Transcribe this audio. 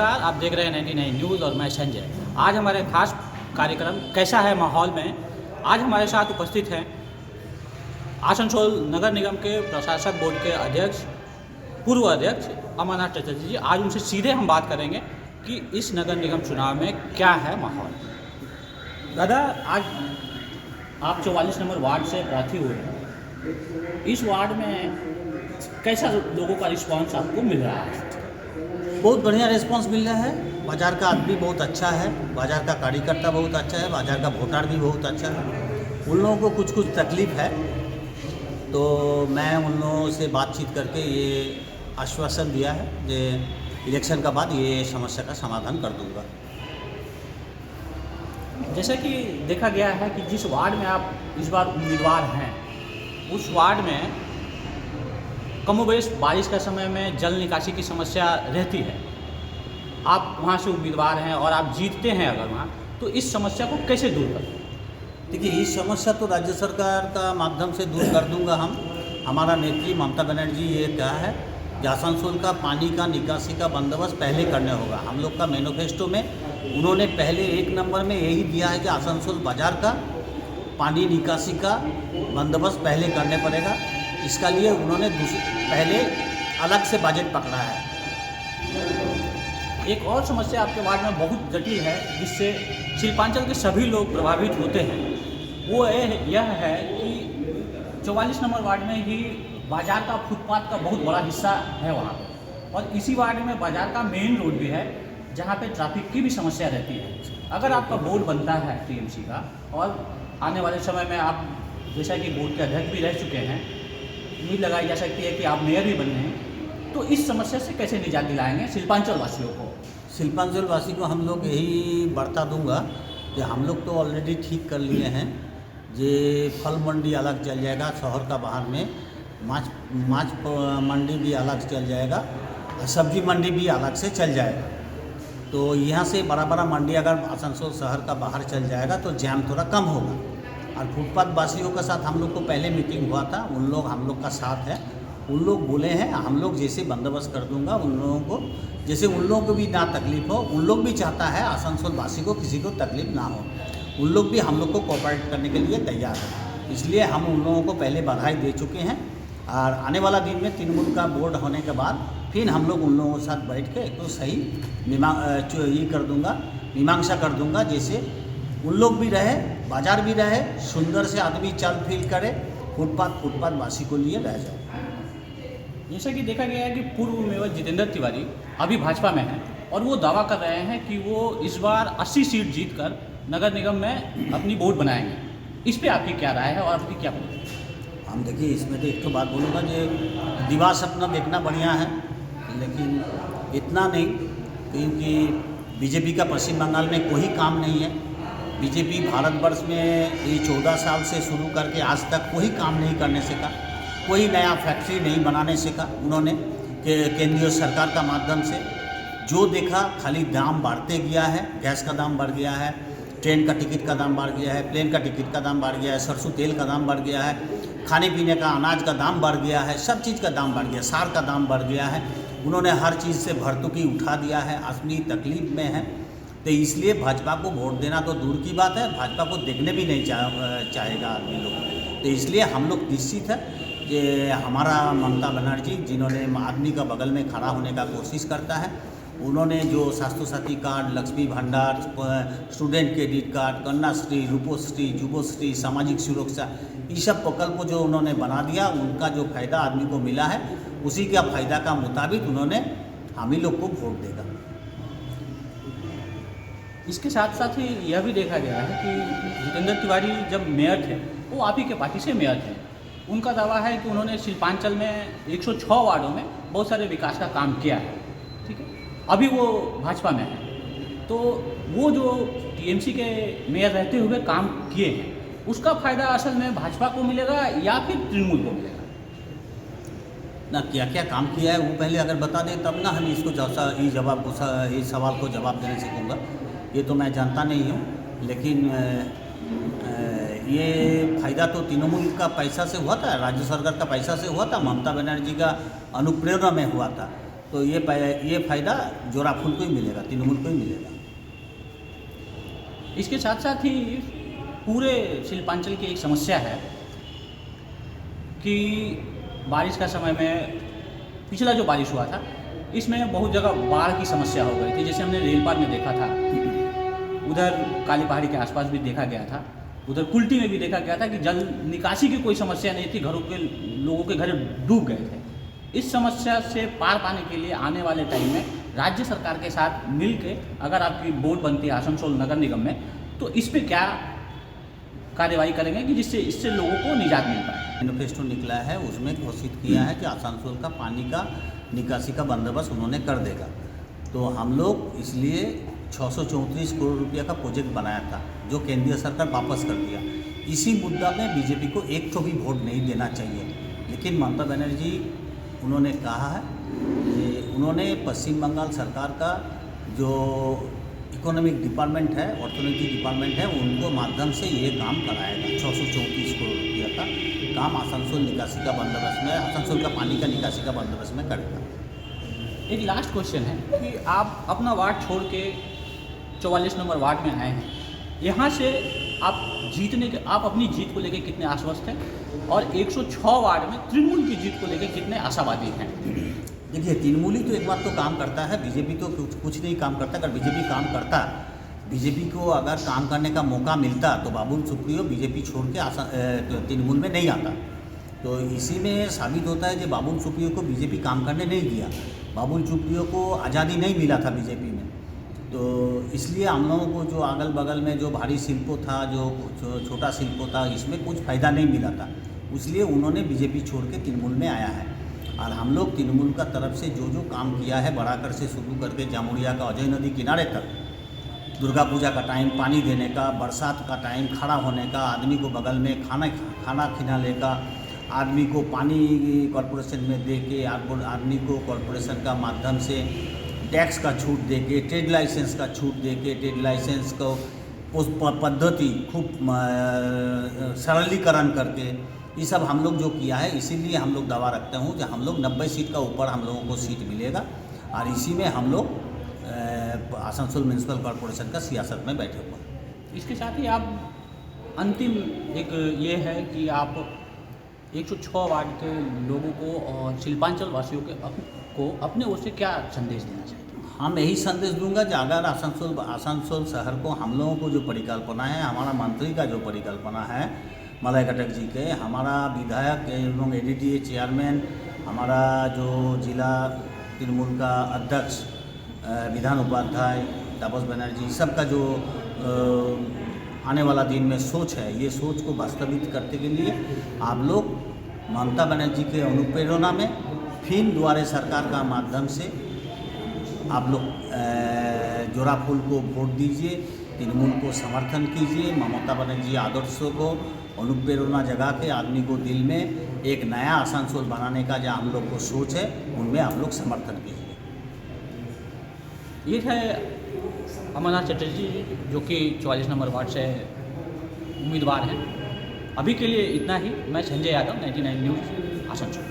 नमस्कार, आप देख रहे हैं 99 न्यूज़ और मैं संजय। आज हमारे खास कार्यक्रम कैसा है माहौल में, आज हमारे साथ उपस्थित हैं आसनसोल नगर निगम के प्रशासक बोर्ड के अध्यक्ष, पूर्व अध्यक्ष अमरनाथ चटर्जी जी। आज उनसे सीधे हम बात करेंगे कि इस नगर निगम चुनाव में क्या है माहौल। दादा, आज आप 44 नंबर वार्ड से प्रार्थी हुए हैं। इस वार्ड में कैसा लोगों का रिस्पांस आपको मिल रहा है? बहुत बढ़िया रिस्पांस मिल रहा है। बाज़ार का आदमी बहुत अच्छा है, बाज़ार का कार्यकर्ता बहुत अच्छा है, बाज़ार का वोटर भी बहुत अच्छा है। उन लोगों को कुछ तकलीफ़ है तो मैं उन लोगों से बातचीत करके ये आश्वासन दिया है कि इलेक्शन का बाद ये समस्या का समाधान कर दूंगा। जैसा कि देखा गया है कि जिस वार्ड में आप इस बार उम्मीदवार हैं, उस वार्ड में कमोबेश बारिश का समय में जल निकासी की समस्या रहती है। आप वहाँ से उम्मीदवार हैं और आप जीतते हैं अगर वहाँ, तो इस समस्या को कैसे दूर करें? देखिए, इस समस्या तो राज्य सरकार का माध्यम से दूर कर दूंगा हम। हमारा नेत्री ममता बनर्जी ये कहा है कि आसनसोल का पानी का निकासी का बंदोबस्त पहले करने होगा। हम लोग का मैनिफेस्टो में उन्होंने पहले 1 नंबर में यही दिया है कि आसनसोल बाज़ार का पानी निकासी का बंदोबस्त पहले करने पड़ेगा। इसका लिए उन्होंने पहले अलग से बजट पकड़ा है। एक और समस्या आपके वार्ड में बहुत जटिल है, जिससे शिल्पांचल के सभी लोग प्रभावित होते हैं, वो यह है कि 44 नंबर वार्ड में ही बाज़ार का फुटपाथ का बहुत बड़ा हिस्सा है वहाँ पे, और इसी वार्ड में बाज़ार का मेन रोड भी है जहाँ पे ट्रैफिक की भी समस्या रहती है। अगर आपका बोर्ड बनता है टीएमसी का, और आने वाले समय में आप जैसा कि बोर्ड के अध्यक्ष भी रह चुके हैं, उम्मीद लगाई जा सकती है कि आप मेयर भी बन रहे हैं, तो इस समस्या से कैसे निजात दिलाएंगे शिल्पांचल वासियों को? शिल्पांचल वासी को हम लोग यही बता दूंगा कि हम लोग तो ऑलरेडी ठीक कर लिए हैं। ये फल मंडी अलग चल जाएगा शहर का, बाहर में माछ मंडी भी अलग चल जाएगा, सब्जी मंडी भी अलग से चल जाएगा। तो यहाँ से बड़ा बड़ा मंडी अगर आसनसोल शहर का बाहर चल जाएगा तो जैम थोड़ा कम होगा। और फुटपाथ वासियों के साथ हम लोग को पहले मीटिंग हुआ था, उन लोग हम लोग का साथ है। उन लोग बोले हैं हम लोग जैसे बंदोबस्त कर दूंगा उन लोगों को, जैसे उन लोगों को भी ना तकलीफ़ हो। उन लोग भी चाहता है आसनसोल वासी को किसी को तकलीफ़ ना हो, उन लोग भी हम लोग को कोऑपरेट करने के लिए तैयार है। इसलिए हम उन लोगों को पहले बधाई दे चुके हैं, और आने वाला दिन में तृणमूल का बोर्ड होने के बाद फिर हम लोग उन लोगों के साथ बैठ के तो सही ये कर दूंगा, मीमांसा कर दूंगा, जैसे उन लोग भी रहे, बाज़ार भी रहे, सुंदर से आदमी चल फिर करे, फुटपाथ वासी को लिए रह जाए। जैसा कि देखा गया है कि पूर्व मेयर जितेंद्र तिवारी अभी भाजपा में हैं, और वो दावा कर रहे हैं कि वो इस बार 80 सीट जीतकर नगर निगम में अपनी बोर्ड बनाएंगे। इस पे आपकी क्या राय है और आपकी क्या बोल? हम देखिए, इसमें तो एक तो बात बोलूँगा कि दिवार सपना देखना बढ़िया है, लेकिन इतना नहीं, क्योंकि बीजेपी का पश्चिम बंगाल में कोई काम नहीं है। बीजेपी भारतवर्ष में ये 14 साल से शुरू करके आज तक कोई काम नहीं करने से का, कोई नया फैक्ट्री नहीं बनाने से का। उन्होंने केंद्रीय सरकार का माध्यम से जो देखा खाली दाम बढ़ते गया है। गैस का दाम बढ़ गया है, ट्रेन का टिकट का दाम बढ़ गया है, प्लेन का टिकट का दाम बढ़ गया है, सरसों तेल का दाम बढ़ गया है, खाने पीने का अनाज का दाम बढ़ गया है, सब चीज़ का दाम बढ़ गया, सार का दाम बढ़ गया है। उन्होंने हर चीज़ से भर्तुकी उठा दिया है, आदमी तकलीफ में है। तो इसलिए भाजपा को वोट देना तो दूर की बात है, भाजपा को देखने भी नहीं चाहेगा आदमी लोग। तो इसलिए हम लोग निश्चित है कि हमारा ममता बनर्जी, जिन्होंने आदमी का बगल में खड़ा होने का कोशिश करता है, उन्होंने जो स्वास्थ्य साथी कार्ड, लक्ष्मी भंडार, स्टूडेंट क्रेडिट कार्ड, कन्याश्री, रूपोश्री, जुबोश्री, सामाजिक सुरक्षा, ये सब प्रकल्प जो उन्होंने बना दिया, उनका जो फायदा आदमी को मिला है, उसी का फायदा का मुताबिक उन्होंने हम ही लोग को वोट देगा। इसके साथ साथ ही यह भी देखा गया है कि जितेंद्र तिवारी जब मेयर थे, वो आप ही के पार्टी से मेयर थे। उनका दावा है कि उन्होंने शिल्पांचल में 106 वार्डों में बहुत सारे विकास का काम किया है, ठीक है। अभी वो भाजपा में है, तो वो जो टीएमसी के मेयर रहते हुए काम किए हैं, उसका फ़ायदा असल में भाजपा को मिलेगा या फिर तृणमूल को मिलेगा? ना क्या क्या काम किया है वो पहले अगर बता दें तब ना हम इसको इस सवाल को जवाब देने सीखूँगा। ये तो मैं जानता नहीं हूँ, लेकिन ये फ़ायदा तो तृणमूल का पैसा से हुआ था, राज्य सरकार का पैसा से हुआ था, ममता बनर्जी का अनुप्रेरणा में हुआ था। तो ये फ़ायदा जोराफुल को ही मिलेगा, तृणमूल को ही मिलेगा। इसके साथ साथ ही पूरे शिल्पांचल की एक समस्या है कि बारिश का समय में पिछला जो बारिश हुआ था इसमें बहुत जगह बाढ़ की समस्या हो गई थी। जैसे हमने रेलपार में देखा था, उधर काली पहाड़ी के आसपास भी देखा गया था, उधर कुल्टी में भी देखा गया था कि जल निकासी की कोई समस्या नहीं थी, घरों के लोगों के घर डूब गए थे। इस समस्या से पार पाने के लिए आने वाले टाइम में राज्य सरकार के साथ मिल के अगर आपकी बोर्ड बनती है आसनसोल नगर निगम में, तो इस पर क्या कार्यवाही करेंगे कि जिससे इससे लोगों को निजात मिल पाए। मैनिफेस्टो निकला है, उसमें घोषित किया है कि आसनसोल का पानी का निकासी का बंदोबस्त उन्होंने कर देगा। तो हम लोग इसलिए 634 करोड़ रुपया का प्रोजेक्ट बनाया था, जो केंद्रीय सरकार वापस कर दिया। इसी मुद्दा में बीजेपी को एक तो भी वोट नहीं देना चाहिए, लेकिन ममता बनर्जी उन्होंने कहा है कि उन्होंने पश्चिम बंगाल सरकार का जो इकोनॉमिक डिपार्टमेंट है, ऑर्थोनॉमिक डिपार्टमेंट है, उनको माध्यम से ये काम कराएगा। 634 करोड़ रुपया का काम आसनसोल निकासी का बंदोबस्त में, आसनसोल का पानी का निकासी का बंदोबस्त में करेगा। एक लास्ट क्वेश्चन है कि आप अपना वार्ड छोड़ के 44 नंबर वार्ड में आए हैं, यहाँ से आप अपनी जीत को लेकर कितने आश्वस्त हैं और 106 वार्ड में तृणमूल की जीत को लेकर कितने आशावादी हैं? देखिए, तृणमूल ही तो एक बात तो काम करता है, बीजेपी तो कुछ नहीं काम करता। अगर बीजेपी काम करता, बीजेपी को अगर काम करने का मौका मिलता तो बाबुल सुप्रियो बीजेपी छोड़ के तृणमूल में नहीं आता। तो इसी में साबित होता है कि बाबुल सुप्रियो को बीजेपी काम करने नहीं दिया, बाबुल सुप्रियो को आज़ादी नहीं मिला था बीजेपी में। तो इसलिए हम लोगों को जो अगल बगल में जो भारी शिल्पों था, जो छोटा शिल्पों था, इसमें कुछ फ़ायदा नहीं मिला था, इसलिए उन्होंने बीजेपी छोड़ के तृणमूल में आया है। और हम लोग तृणमूल का तरफ से जो काम किया है, बड़ाकर से शुरू करके जामुड़िया का अजय नदी किनारे तक, दुर्गा पूजा का टाइम पानी देने का, बरसात का टाइम खड़ा होने का, आदमी को बगल में खाना खिलाने का, आदमी को पानी कॉरपोरेशन में दे के, आदमी को कॉरपोरेशन का माध्यम से टैक्स का छूट दे के, ट्रेड लाइसेंस का छूट दे के, ट्रेड लाइसेंस को उस पद्धति खूब सरलीकरण करके, ये सब हम लोग जो किया है। इसीलिए हम लोग दावा रखते हूँ कि हम लोग 90 सीट का ऊपर हम लोगों को सीट मिलेगा और इसी में हम लोग आसनसोल म्यूनसिपल कॉरपोरेशन का सियासत में बैठे हुए हैं। इसके साथ ही आप अंतिम एक ये है कि आप 106 वार्ड के लोगों को और शिल्पांचल वासियों को अपने ओर से क्या संदेश देना चाहिए? हम यही संदेश दूंगा कि अगर आसनसोल शहर को हम लोगों को जो परिकल्पना है, हमारा मंत्री का जो परिकल्पना है मलय घटक जी के, हमारा विधायक एवं ADDA चेयरमैन, हमारा जो जिला तृणमूल का अध्यक्ष विधान उपाध्याय तापस बनर्जी, सबका जो आने वाला दिन में सोच है, ये सोच को वास्तविक करने के लिए आप लोग ममता बनर्जी के अनुप्रेरणा में फिर द्वारे सरकार का माध्यम से आप लोग जोराफुल को वोट दीजिए, तृणमूल को समर्थन कीजिए, ममता बनर्जी आदर्शों को अनुप्रेरणा जगा के आदमी को दिल में एक नया आसनसोल बनाने का जो हम लोग को सोच है, उनमें आप लोग समर्थन कीजिए। ये है अमरनाथ चटर्जी जो कि 44 नंबर वार्ड से उम्मीदवार हैं। अभी के लिए इतना ही। मैं संजय यादव, 99 न्यूज़, आसनसोल।